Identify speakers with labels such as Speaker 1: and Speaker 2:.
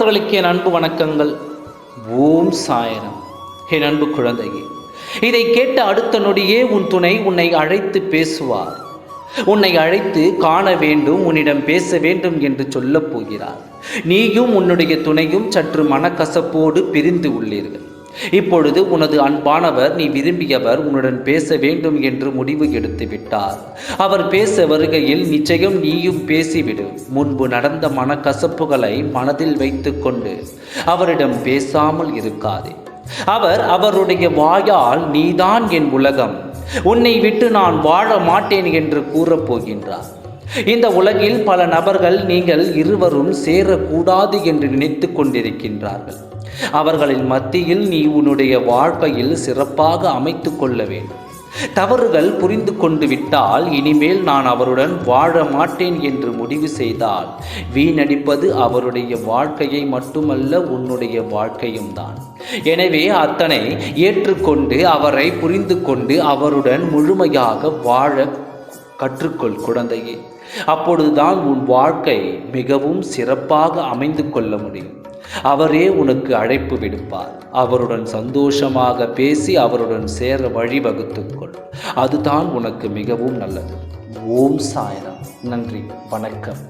Speaker 1: நண்பர்களுக்கு என் அன்பு வணக்கங்கள். ஓம் சாயனம். என் அன்பு குழந்தையே, இதை கேட்ட அடுத்த நொடியே உன் துணை உன்னை அழைத்து பேசுவார். உன்னை அழைத்து காண வேண்டும், உன்னிடம் பேச வேண்டும் என்று சொல்லப் போகிறார். நீயும் உன்னுடைய துணையும் சற்று மனக்கசப்போடு பிரிந்து உள்ளீர்கள். இப்பொழுது உனது அன்பானவர், நீ விரும்பியவர் உன்னுடன் பேச வேண்டும் என்று முடிவு எடுத்து விட்டார். அவர் பேச வருகையில் நிச்சயம் நீயும் பேசிவிடு. முன்பு நடந்த மனக்கசப்புகளை மனதில் வைத்து கொண்டு அவரிடம் பேசாமல் இருக்காதே. அவருடைய வாயால் நீதான் என் உலகம், உன்னை விட்டு நான் வாழ மாட்டேன் என்று கூறப் போகின்றார். இந்த உலகில் பல நபர்கள் நீங்கள் இருவரும் சேரக்கூடாது என்று நினைத்து கொண்டிருக்கின்றார்கள். அவர்களின் மத்தியில் நீ உன்னுடைய வாழ்க்கையில் சிறப்பாக அமைத்து கொள்ள வேண்டும். தவறுகள் புரிந்து கொண்டு விட்டால் இனிமேல் நான் அவருடன் வாழ மாட்டேன் என்று முடிவு செய்தால் வீணடிப்பது அவருடைய வாழ்க்கையை மட்டுமல்ல, உன்னுடைய வாழ்க்கையும் தான். எனவே அத்தனை ஏற்றுக்கொண்டு அவரை புரிந்து கொண்டு அவருடன் முழுமையாக வாழ கற்றுக்கொள் குழந்தையே. அப்பொழுதுதான் உன் வாழ்க்கை மிகவும் சிறப்பாக அமைந்து கொள்ள முடியும். அவரே உனக்கு அழைப்பு விடுப்பார். அவருடன் சந்தோஷமாக பேசி அவருடன் சேர வழிவகுத்துக்கொள். அதுதான் உனக்கு மிகவும் நல்லது. ஓம் சாய்ராம். நன்றி, வணக்கம்.